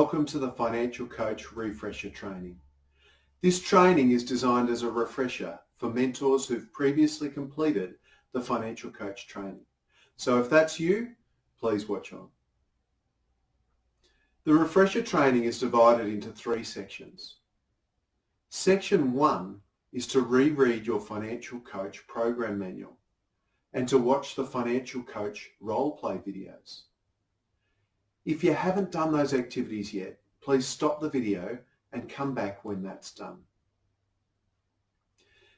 Welcome to the Financial Coach Refresher Training. This training is designed as a refresher for mentors who've previously completed the Financial Coach training. So if that's you, please watch on. The refresher training is divided into 3 sections. Section 1 is to reread your Financial Coach program manual and to watch the Financial Coach role play videos. If you haven't done those activities yet, please stop the video and come back when that's done.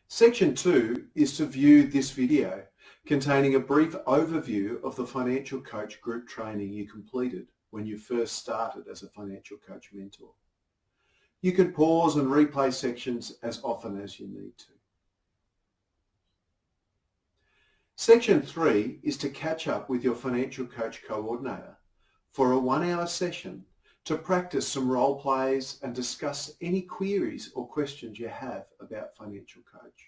Section 2 is to view this video containing a brief overview of the Financial Coach group training you completed when you first started as a Financial Coach mentor. You can pause and replay sections as often as you need to. Section 3 is to catch up with your Financial Coach coordinator for a 1-hour session to practice some role plays and discuss any queries or questions you have about Financial Coach.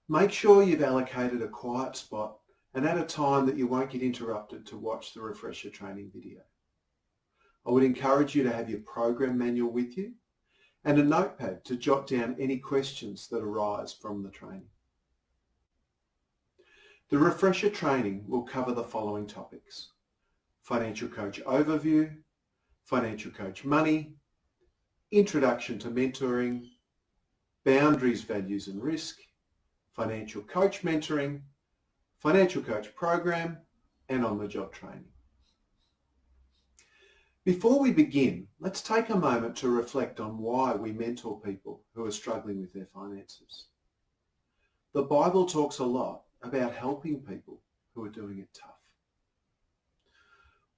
Make sure you've allocated a quiet spot and at a time that you won't get interrupted to watch the refresher training video. I would encourage you to have your program manual with you and a notepad to jot down any questions that arise from the training. The refresher training will cover the following topics: Financial Coach overview, Financial Coach money, introduction to mentoring, boundaries, values and risk, Financial Coach mentoring, Financial Coach program, and on-the-job training. Before we begin, let's take a moment to reflect on why we mentor people who are struggling with their finances. The Bible talks a lot about helping people who are doing it tough.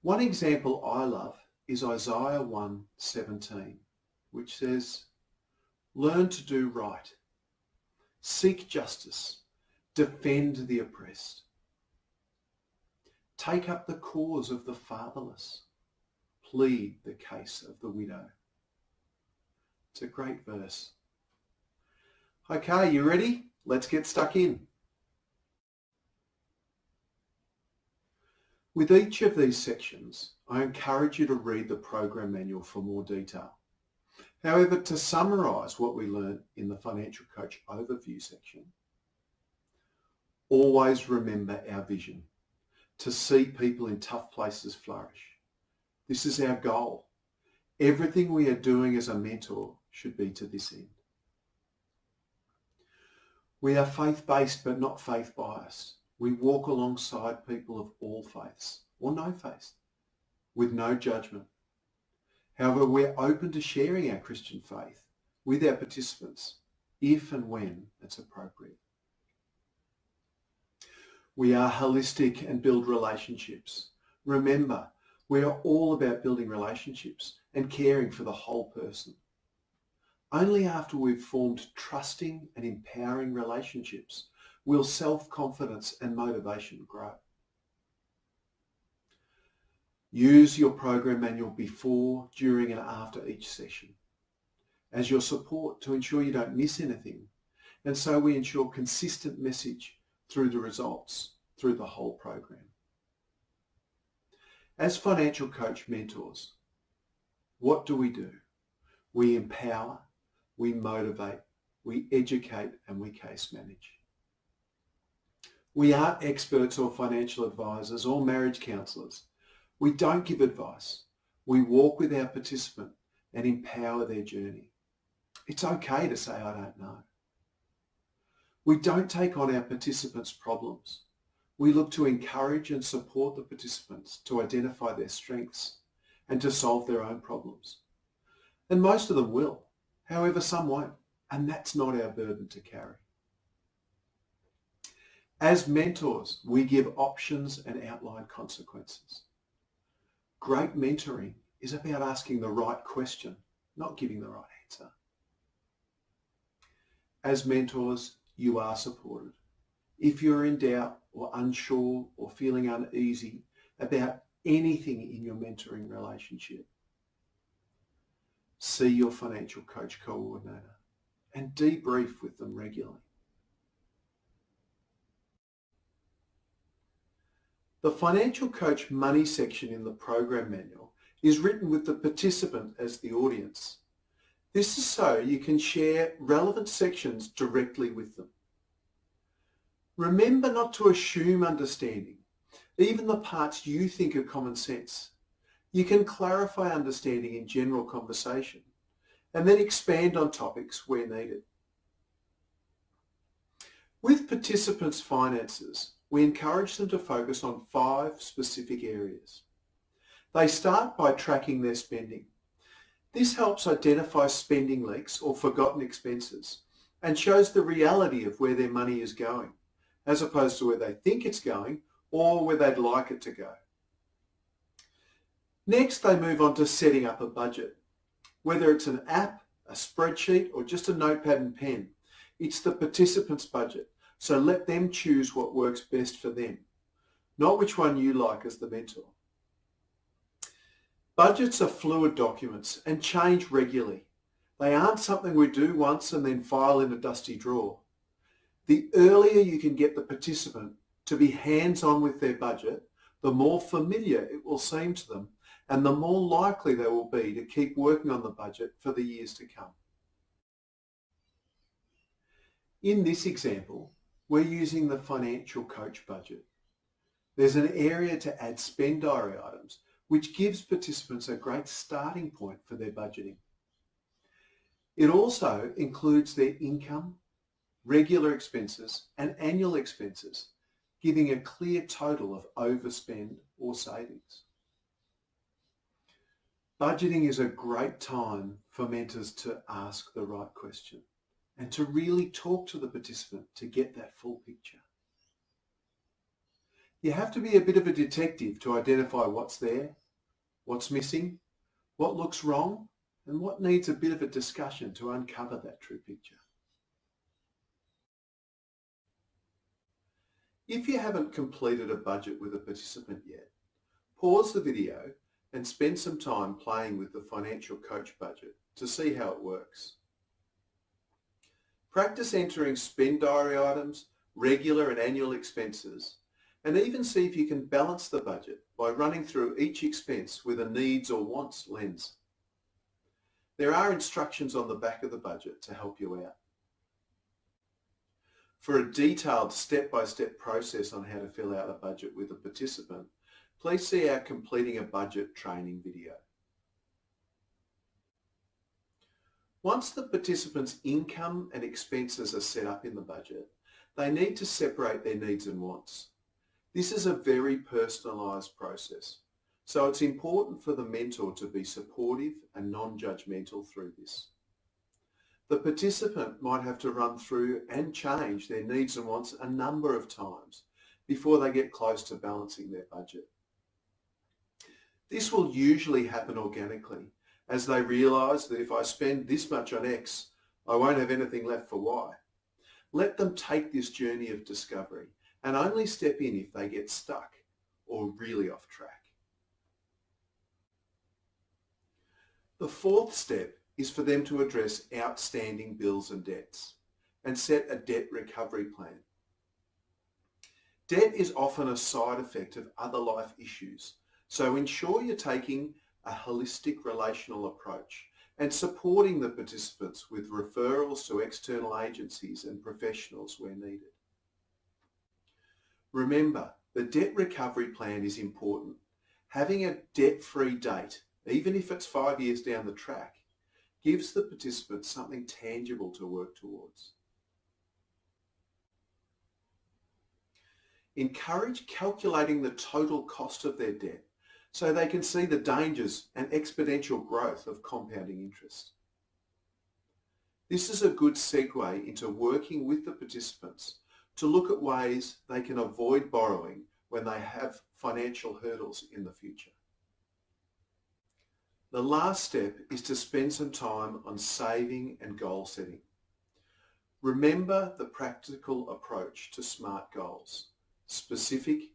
One example I love is Isaiah 1:17, which says, "Learn to do right, seek justice, defend the oppressed, take up the cause of the fatherless, plead the case of the widow." It's a great verse. Okay, you ready? Let's get stuck in. With each of these sections, I encourage you to read the program manual for more detail. However, to summarise what we learned in the Financial Coach overview section, always remember our vision, to see people in tough places flourish. This is our goal. Everything we are doing as a mentor should be to this end. We are faith-based but not faith-biased. We walk alongside people of all faiths, or no faith, with no judgment. However, we're open to sharing our Christian faith with our participants if and when it's appropriate. We are holistic and build relationships. Remember, we are all about building relationships and caring for the whole person. Only after we've formed trusting and empowering relationships will self-confidence and motivation grow. Use your program manual before, during and after each session as your support to ensure you don't miss anything, and so we ensure consistent message through the results through the whole program. As Financial Coach mentors, what do? We empower, we motivate, we educate and we case manage. We aren't experts or financial advisors or marriage counsellors. We don't give advice. We walk with our participant and empower their journey. It's okay to say, "I don't know." We don't take on our participants' problems. We look to encourage and support the participants to identify their strengths and to solve their own problems. And most of them will. However, some won't. And that's not our burden to carry. As mentors, we give options and outline consequences. Great mentoring is about asking the right question, not giving the right answer. As mentors, you are supported. If you're in doubt or unsure or feeling uneasy about anything in your mentoring relationship, see your Financial Coach coordinator and debrief with them regularly. The Financial Coach Money section in the program manual is written with the participant as the audience. This is so you can share relevant sections directly with them. Remember not to assume understanding, even the parts you think are common sense. You can clarify understanding in general conversation and then expand on topics where needed. With participants' finances, we encourage them to focus on 5 specific areas. They start by tracking their spending. This helps identify spending leaks or forgotten expenses and shows the reality of where their money is going, as opposed to where they think it's going or where they'd like it to go. Next, they move on to setting up a budget. Whether it's an app, a spreadsheet, or just a notepad and pen, it's the participant's budget, so let them choose what works best for them, not which one you like as the mentor. Budgets are fluid documents and change regularly. They aren't something we do once and then file in a dusty drawer. The earlier you can get the participant to be hands-on with their budget, the more familiar it will seem to them and the more likely they will be to keep working on the budget for the years to come. In this example, we're using the Financial Coach budget. There's an area to add spend diary items, which gives participants a great starting point for their budgeting. It also includes their income, regular expenses, and annual expenses, giving a clear total of overspend or savings. Budgeting is a great time for mentors to ask the right question and to really talk to the participant to get that full picture. You have to be a bit of a detective to identify what's there, what's missing, what looks wrong, and what needs a bit of a discussion to uncover that true picture. If you haven't completed a budget with a participant yet, pause the video and spend some time playing with the Financial Coach budget to see how it works. Practice entering spend diary items, regular and annual expenses, and even see if you can balance the budget by running through each expense with a needs or wants lens. There are instructions on the back of the budget to help you out. For a detailed step-by-step process on how to fill out a budget with a participant, please see our Completing a Budget training video. Once the participant's income and expenses are set up in the budget, they need to separate their needs and wants. This is a very personalised process, so it's important for the mentor to be supportive and non-judgmental through this. The participant might have to run through and change their needs and wants a number of times before they get close to balancing their budget. This will usually happen organically as they realise that if I spend this much on X, I won't have anything left for Y. Let them take this journey of discovery and only step in if they get stuck or really off track. The 4th step is for them to address outstanding bills and debts and set a debt recovery plan. Debt is often a side effect of other life issues, so ensure you're taking a holistic relational approach and supporting the participants with referrals to external agencies and professionals where needed. Remember, the debt recovery plan is important. Having a debt-free date, even if it's 5 years down the track, gives the participants something tangible to work towards. Encourage calculating the total cost of their debt so they can see the dangers and exponential growth of compounding interest. This is a good segue into working with the participants to look at ways they can avoid borrowing when they have financial hurdles in the future. The last step is to spend some time on saving and goal setting. Remember the practical approach to SMART goals: specific,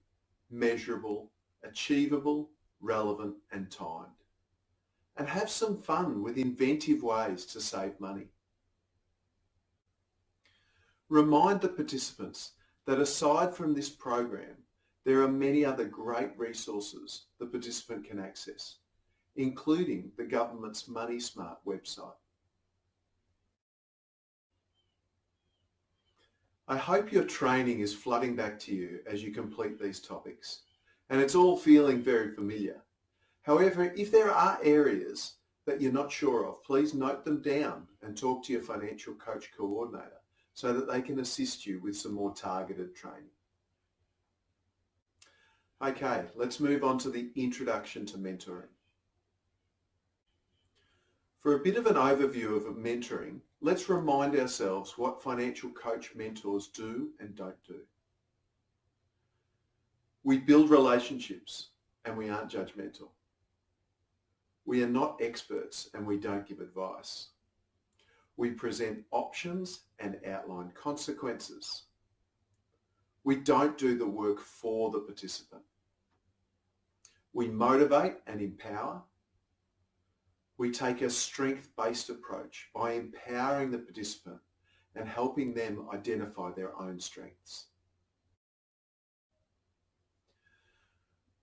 measurable, achievable, relevant and timed. And have some fun with inventive ways to save money. Remind the participants that aside from this program, There are many other great resources the participant can access, including the government's Money Smart website. I hope your training is flooding back to you as you complete these topics, and it's all feeling very familiar. However, if there are areas that you're not sure of, please note them down and talk to your financial coach coordinator so that they can assist you with some more targeted training. Okay, let's move on to the introduction to mentoring. For a bit of an overview of mentoring, let's remind ourselves what financial coach mentors do and don't do. We build relationships and we aren't judgmental. We are not experts and we don't give advice. We present options and outline consequences. We don't do the work for the participant. We motivate and empower. We take a strength-based approach by empowering the participant and helping them identify their own strengths.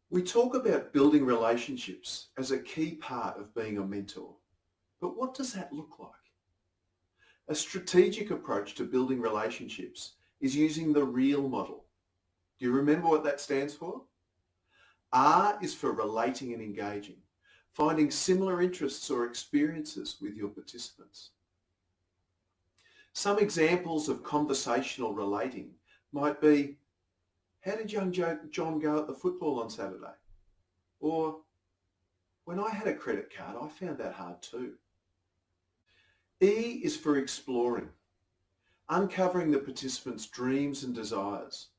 We talk about building relationships as a key part of being a mentor, but what does that look like? A strategic approach to building relationships is using the R.E.A.L model. Do you remember what that stands for? R is for relating and engaging, finding similar interests or experiences with your participants. Some examples of conversational relating might be, how did young John go at the football on Saturday? Or, when I had a credit card, I found that hard too. E is for exploring, uncovering the participant's dreams and desires.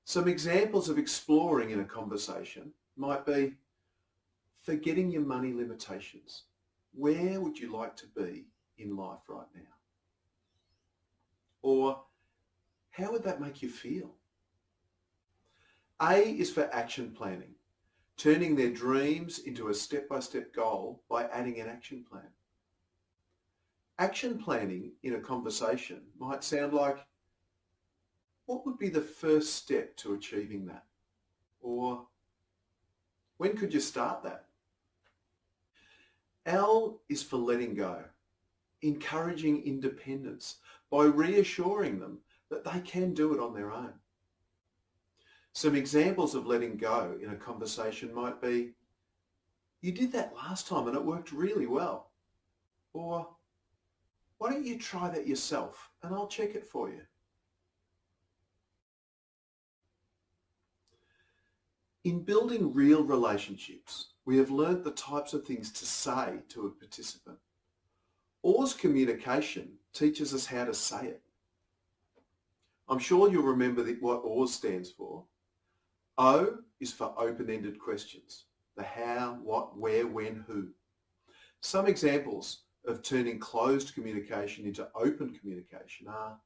Some examples of exploring in a conversation might be, forgetting your money limitations. Where would you like to be in life right now? Or, how would that make you feel? A is for action planning, turning their dreams into a step-by-step goal by adding an action plan. Action planning in a conversation might sound like, what would be the first step to achieving that? Or, when could you start that? L is for letting go, encouraging independence by reassuring them that they can do it on their own. Some examples of letting go in a conversation might be, you did that last time and it worked really well. Or, why don't you try that yourself and I'll check it for you. In building real relationships, we have learnt the types of things to say to a participant. O's communication teaches us how to say it. I'm sure you'll remember what O's stands for. O is for open-ended questions. The how, what, where, when, who. Some examples of turning closed communication into open communication are,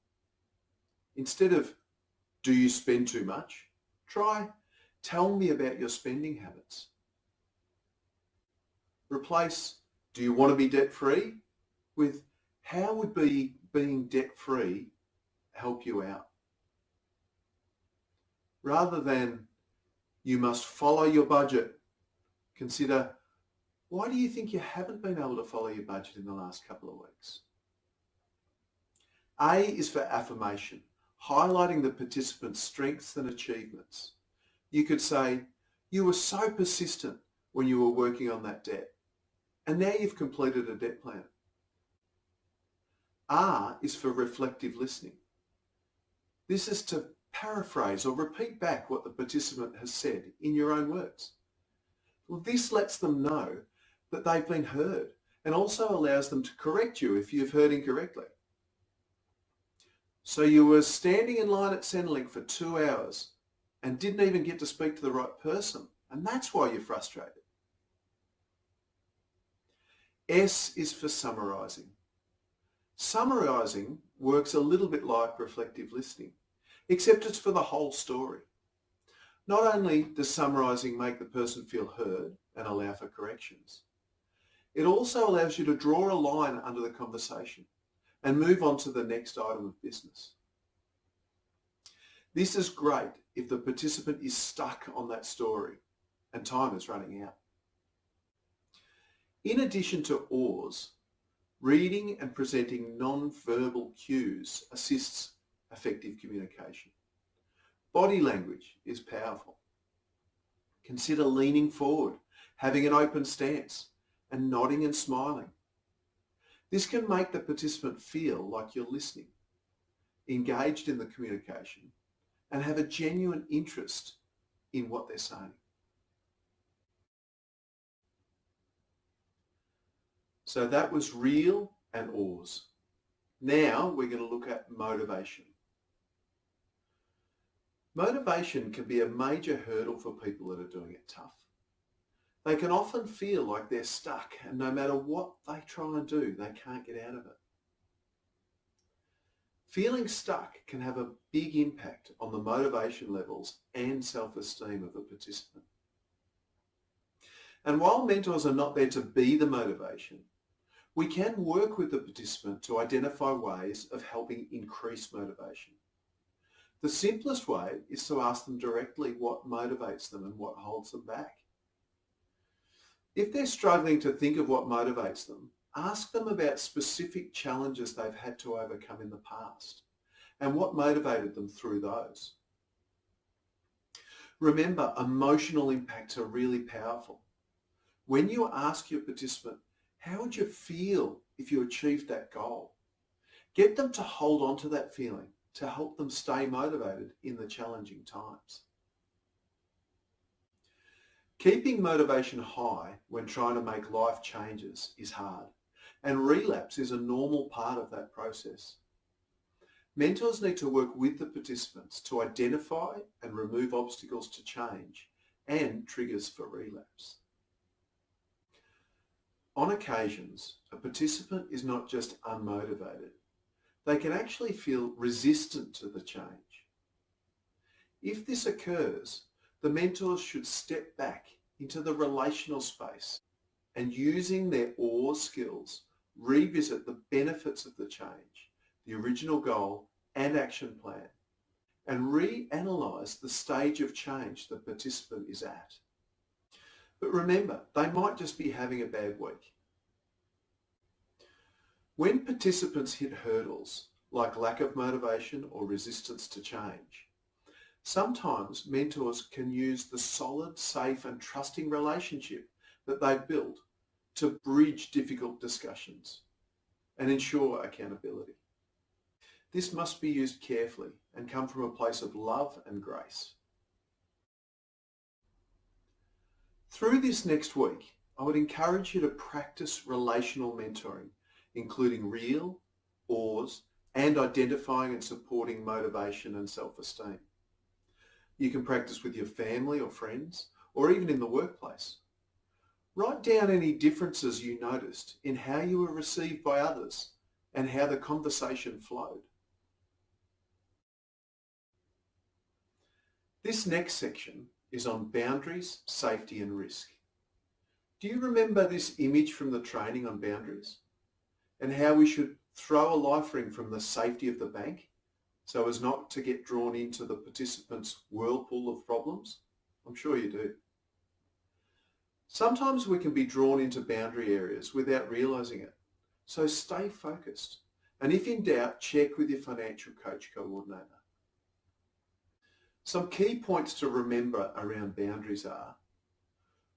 instead of, do you spend too much? Try, tell me about your spending habits. Replace, do you want to be debt-free? With, how would being debt-free help you out? Rather than, you must follow your budget, consider, why do you think you haven't been able to follow your budget in the last couple of weeks? A is for affirmation, highlighting the participant's strengths and achievements. You could say, you were so persistent when you were working on that debt, and now you've completed a debt plan. R is for reflective listening. This is to paraphrase or repeat back what the participant has said in your own words. Well, this lets them know that they've been heard and also allows them to correct you if you've heard incorrectly. So you were standing in line at Centrelink for 2 hours and didn't even get to speak to the right person, and that's why you're frustrated. S is for summarising. Summarising works a little bit like reflective listening, except it's for the whole story. Not only does summarising make the person feel heard and allow for corrections, it also allows you to draw a line under the conversation and move on to the next item of business. This is great if the participant is stuck on that story and time is running out. In addition to R.E.A.Ls, reading and presenting non-verbal cues assists effective communication. Body language is powerful. Consider leaning forward, having an open stance, and nodding and smiling. This can make the participant feel like you're listening, engaged in the communication, and have a genuine interest in what they're saying. So that was R.E.A.L and R.E.A.Ls. Now we're going to look at motivation. Motivation can be a major hurdle for people that are doing it tough. They can often feel like they're stuck, and no matter what they try and do, they can't get out of it. Feeling stuck can have a big impact on the motivation levels and self-esteem of the participant. And while mentors are not there to be the motivation, we can work with the participant to identify ways of helping increase motivation. The simplest way is to ask them directly what motivates them and what holds them back. If they're struggling to think of what motivates them, ask them about specific challenges they've had to overcome in the past and what motivated them through those. Remember, emotional impacts are really powerful. When you ask your participant, how would you feel if you achieved that goal? Get them to hold on to that feeling to help them stay motivated in the challenging times. Keeping motivation high when trying to make life changes is hard, and relapse is a normal part of that process. Mentors need to work with the participants to identify and remove obstacles to change and triggers for relapse. On occasions, a participant is not just unmotivated. They can actually feel resistant to the change. If this occurs, the mentors should step back into the relational space and, using their R.E.A.L skills, revisit the benefits of the change, the original goal and action plan, and reanalyze the stage of change the participant is at. But remember, they might just be having a bad week. When participants hit hurdles, like lack of motivation or resistance to change, sometimes mentors can use the solid, safe and trusting relationship that they've built to bridge difficult discussions and ensure accountability. This must be used carefully and come from a place of love and grace. Through this next week, I would encourage you to practice relational mentoring, including R.E.A.L, R.E.A.Ls, and identifying and supporting motivation and self-esteem. You can practice with your family or friends, or even in the workplace. Write down any differences you noticed in how you were received by others and how the conversation flowed. This next section is on boundaries, safety and risk. Do you remember this image from the training on boundaries and how we should throw a life ring from the safety of the bank so as not to get drawn into the participant's whirlpool of problems? I'm sure you do. Sometimes we can be drawn into boundary areas without realising it, so stay focused, and if in doubt, check with your financial coach coordinator. Some key points to remember around boundaries are: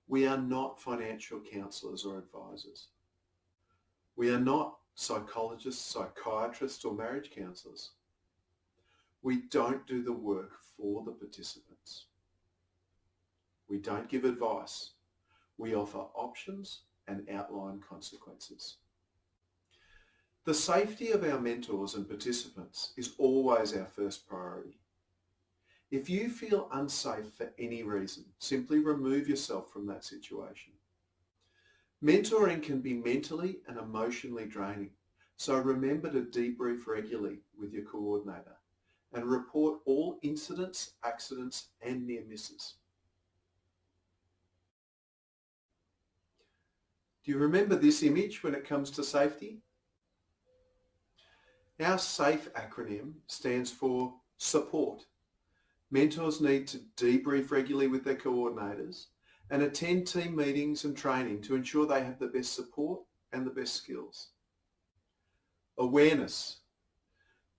we are not financial counsellors or advisors. We are not psychologists, psychiatrists or marriage counsellors. We don't do the work for the participants. We don't give advice. We offer options and outline consequences. The safety of our mentors and participants is always our first priority. If you feel unsafe for any reason, simply remove yourself from that situation. Mentoring can be mentally and emotionally draining, so remember to debrief regularly with your coordinator and report all incidents, accidents and near misses. Do you remember this image when it comes to safety? Our SAFE acronym stands for support, Mentors need to debrief regularly with their coordinators and attend team meetings and training to ensure they have the best support and the best skills. Awareness.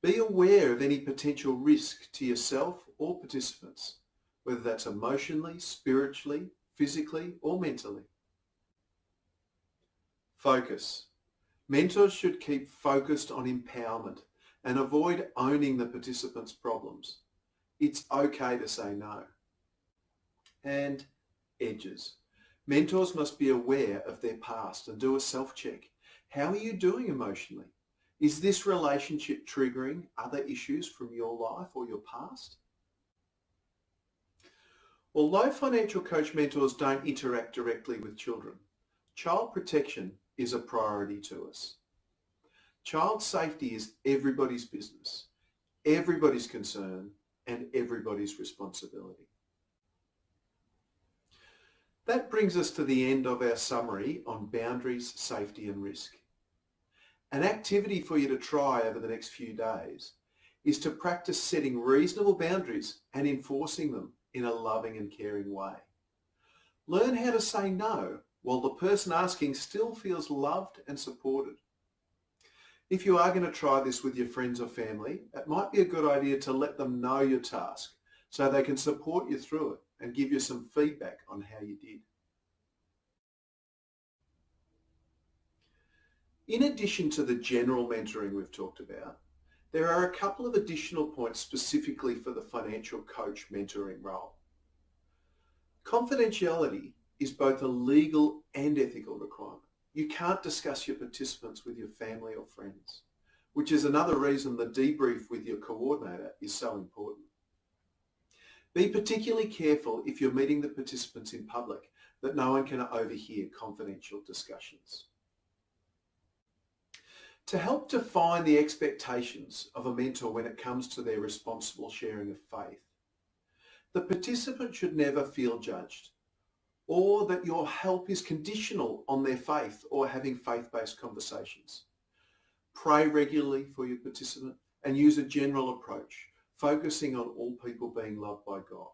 Be aware of any potential risk to yourself or participants, whether that's emotionally, spiritually, physically, or mentally. Focus. Mentors should keep focused on empowerment and avoid owning the participants' problems. It's okay to say no. And edges. Mentors must be aware of their past and do a self-check. How are you doing emotionally? Is this relationship triggering other issues from your life or your past? Although financial coach mentors don't interact directly with children, child protection is a priority to us. Child safety is everybody's business, everybody's concern, and everybody's responsibility. That brings us to the end of our summary on boundaries, safety, and risk. An activity for you to try over the next few days is to practice setting reasonable boundaries and enforcing them in a loving and caring way. Learn how to say no while the person asking still feels loved and supported. If you are going to try this with your friends or family, it might be a good idea to let them know your task so they can support you through it and give you some feedback on how you did. In addition to the general mentoring we've talked about, there are a couple of additional points specifically for the financial coach mentoring role. Confidentiality is both a legal and ethical requirement. You can't discuss your participants with your family or friends, which is another reason the debrief with your coordinator is so important. Be particularly careful if you're meeting the participants in public that no one can overhear confidential discussions. To help define the expectations of a mentor when it comes to their responsible sharing of faith, the participant should never feel judged or that your help is conditional on their faith or having faith-based conversations. Pray regularly for your participant and use a general approach, focusing on all people being loved by God.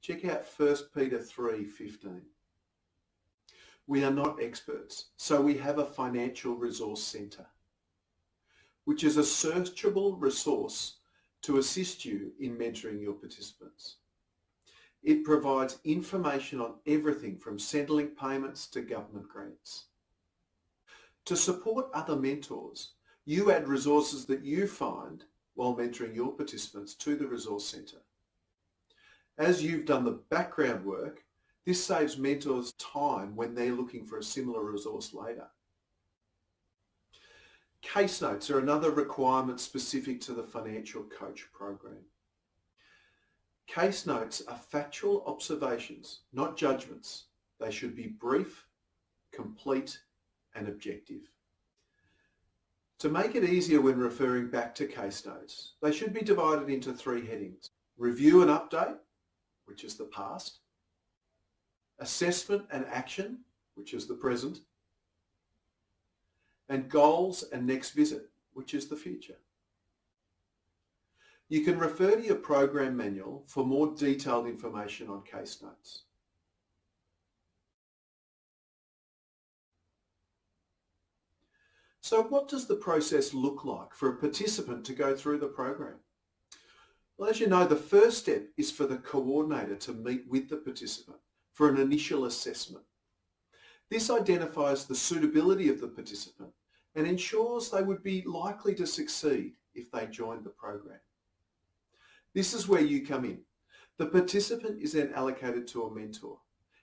Check out 1 Peter 3:15. We are not experts, so we have a financial resource centre, which is a searchable resource to assist you in mentoring your participants. It provides information on everything from Centrelink payments to government grants. To support other mentors, you add resources that you find while mentoring your participants to the resource centre. As you've done the background work, this saves mentors time when they're looking for a similar resource later. Case notes are another requirement specific to the financial coach program. Case notes are factual observations, not judgments. They should be brief, complete, and objective. To make it easier when referring back to case notes, they should be divided into 3 headings: review and update, which is the past; assessment and action, which is the present; and goals and next visit, which is the future. You can refer to your program manual for more detailed information on case notes. So what does the process look like for a participant to go through the program? Well, as you know, the first step is for the coordinator to meet with the participant for an initial assessment. This identifies the suitability of the participant and ensures they would be likely to succeed if they joined the program. This is where you come in. The participant is then allocated to a mentor,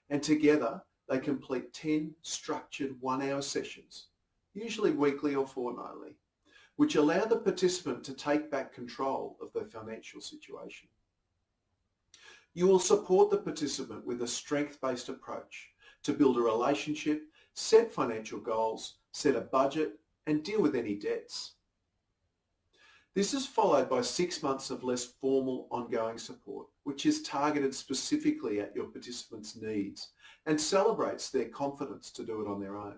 and together they complete 10 structured 1-hour sessions, usually weekly or fortnightly, which allow the participant to take back control of their financial situation. You will support the participant with a strength-based approach to build a relationship, set financial goals, set a budget, and deal with any debts. This is followed by 6 months of less formal ongoing support, which is targeted specifically at your participants' needs and celebrates their confidence to do it on their own.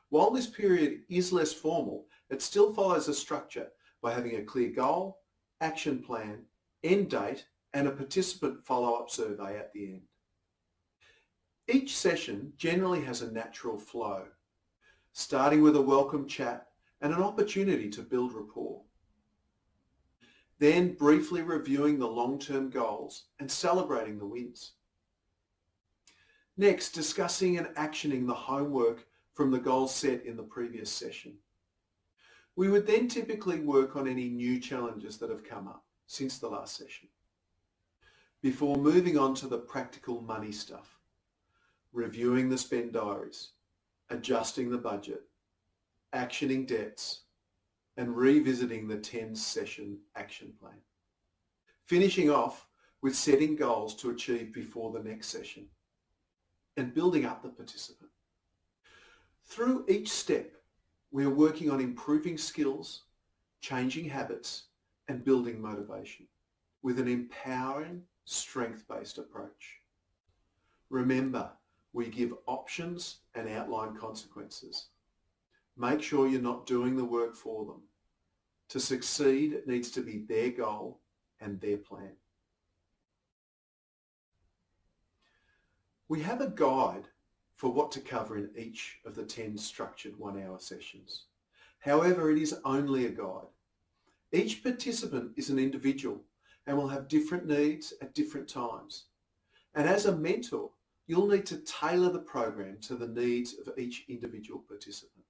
While this period is less formal, it still follows a structure by having a clear goal, action plan, end date, and a participant follow-up survey at the end. Each session generally has a natural flow, starting with a welcome chat and an opportunity to build rapport. Then briefly reviewing the long-term goals and celebrating the wins. Next, discussing and actioning the homework from the goals set in the previous session. We would then typically work on any new challenges that have come up since the last session, before moving on to the practical money stuff, reviewing the spend diaries, adjusting the budget, actioning debts, and revisiting the 10-session action plan. Finishing off with setting goals to achieve before the next session and building up the participant. Through each step, we are working on improving skills, changing habits, and building motivation with an empowering, strength-based approach. Remember, we give options and outline consequences. Make sure you're not doing the work for them. To succeed, it needs to be their goal and their plan. We have a guide for what to cover in each of the 10 structured 1-hour sessions. However, it is only a guide. Each participant is an individual and will have different needs at different times. And as a mentor, you'll need to tailor the program to the needs of each individual participant.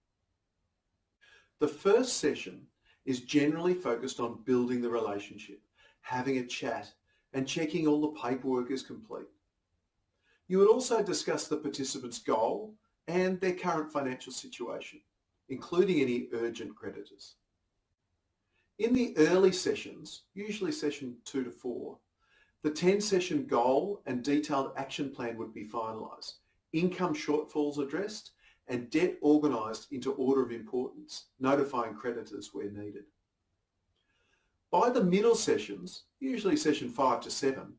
The first session is generally focused on building the relationship, having a chat, and checking all the paperwork is complete. You would also discuss the participant's goal and their current financial situation, including any urgent creditors. In the early sessions, usually session 2 to 4, the 10-session goal and detailed action plan would be finalised, income shortfalls addressed, and debt organised into order of importance, notifying creditors where needed. By the middle sessions, usually session 5 to 7,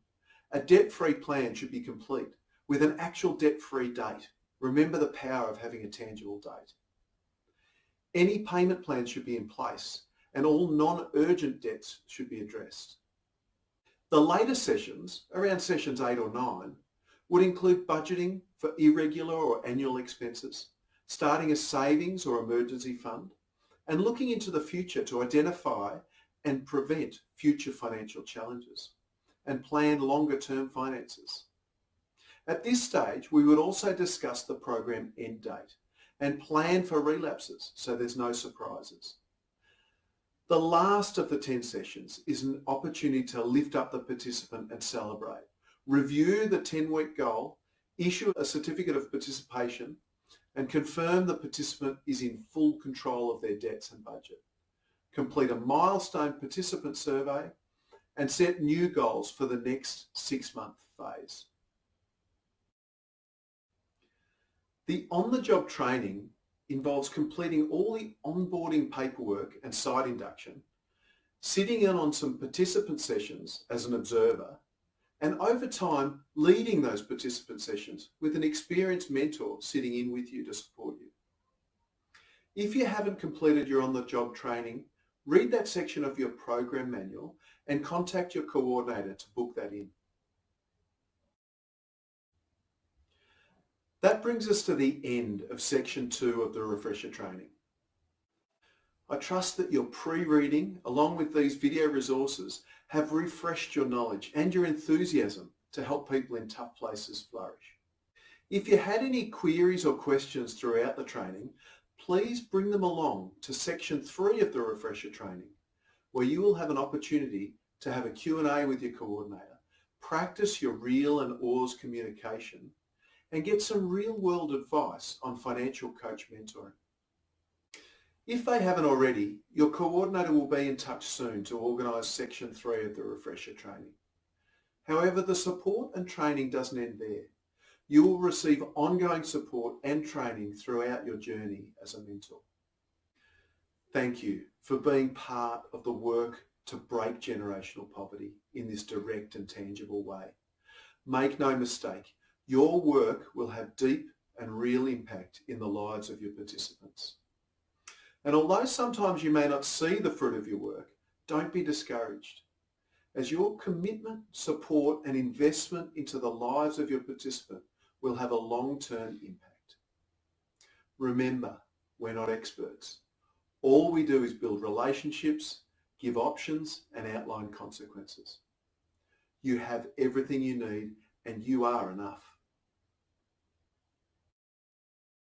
a debt-free plan should be complete with an actual debt-free date. Remember the power of having a tangible date. Any payment plans should be in place and all non-urgent debts should be addressed. The later sessions, around sessions 8 or 9, would include budgeting for irregular or annual expenses, starting a savings or emergency fund, and looking into the future to identify and prevent future financial challenges and plan longer-term finances. At this stage, we would also discuss the program end date and plan for relapses so there's no surprises. The last of the 10 sessions is an opportunity to lift up the participant and celebrate, review the 10-week goal, issue a certificate of participation, and confirm the participant is in full control of their debts and budget. Complete a milestone participant survey and set new goals for the next 6-month phase. The on-the-job training involves completing all the onboarding paperwork and site induction, sitting in on some participant sessions as an observer, and over time leading those participant sessions with an experienced mentor sitting in with you to support you. If you haven't completed your on-the-job training, read that section of your program manual and contact your coordinator to book that in. That brings us to the end of section 2 of the refresher training. I trust that your pre-reading, along with these video resources, have refreshed your knowledge and your enthusiasm to help people in tough places flourish. If you had any queries or questions throughout the training, please bring them along to section 3 of the refresher training, where you will have an opportunity to have a Q&A with your coordinator, practice your R.E.A.L and R.E.A.L's communication, and get some real-world advice on financial coach mentoring. If they haven't already, your coordinator will be in touch soon to organise section 3 of the refresher training. However, the support and training doesn't end there. You will receive ongoing support and training throughout your journey as a mentor. Thank you for being part of the work to break generational poverty in this direct and tangible way. Make no mistake, your work will have deep and real impact in the lives of your participants. And although sometimes you may not see the fruit of your work, don't be discouraged. as your commitment, support and investment into the lives of your participant will have a long-term impact. Remember, we're not experts. All we do is build relationships, give options and outline consequences. You have everything you need and you are enough.